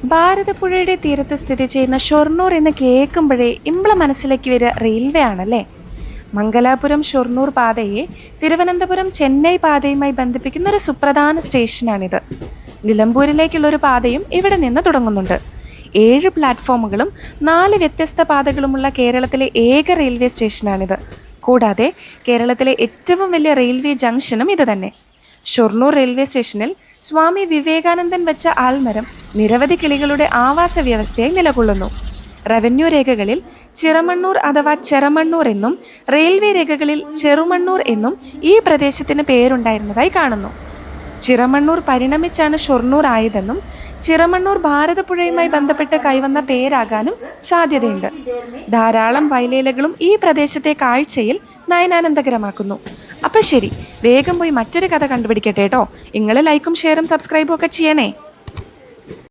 ഭാരതപ്പുഴയുടെ തീരത്ത് സ്ഥിതി ചെയ്യുന്ന ഷൊർണൂർ എന്ന് കേൾക്കുമ്പോഴേ ഇമ്പളെ മനസ്സിലേക്ക് വരിക റെയിൽവേ ആണല്ലേ. മംഗലാപുരം ഷൊർണൂർ പാതയെ തിരുവനന്തപുരം ചെന്നൈ പാതയുമായി ബന്ധിപ്പിക്കുന്ന ഒരു സുപ്രധാന സ്റ്റേഷനാണിത്. നിലമ്പൂരിലേക്കുള്ളൊരു പാതയും ഇവിടെ നിന്ന് തുടങ്ങുന്നുണ്ട്. 7 പ്ലാറ്റ്ഫോമുകളും 4 വ്യത്യസ്ത പാതകളുമുള്ള കേരളത്തിലെ ഏക റെയിൽവേ സ്റ്റേഷനാണിത്. കൂടാതെ കേരളത്തിലെ ഏറ്റവും വലിയ റെയിൽവേ ജംഗ്ഷനും ഇത് തന്നെ. ഷൊർണൂർ റെയിൽവേ സ്റ്റേഷനിൽ സ്വാമി വിവേകാനന്ദൻ വെച്ച ആൽമരം നിരവധി കിളികളുടെ ആവാസ വ്യവസ്ഥയായി നിലകൊള്ളുന്നു. റവന്യൂ രേഖകളിൽ ചിറമണ്ണൂർ അഥവാ ചെറമണ്ണൂർ എന്നും റെയിൽവേ രേഖകളിൽ ചെറുമണ്ണൂർ എന്നും ഈ പ്രദേശത്തിന് പേരുണ്ടായിരുന്നതായി കാണുന്നു. ചിറമണ്ണൂർ പരിണമിച്ചാണ് ഷൊർണൂർ ആയതെന്നും ചിറമണ്ണൂർ ഭാരതപ്പുഴയുമായി ബന്ധപ്പെട്ട് കൈവന്ന പേരാകാനും സാധ്യതയുണ്ട്. ധാരാളം വയലേലകളും ഈ പ്രദേശത്തെ കാഴ്ചയിൽ നയനാനന്ദകരമാക്കുന്നു. അപ്പം ശരി, വേഗം പോയി മറ്റൊരു കഥ കണ്ടുപിടിക്കട്ടെ കേട്ടോ. നിങ്ങൾ ലൈക്കും ഷെയറും സബ്സ്ക്രൈബും ഒക്കെ ചെയ്യണേ.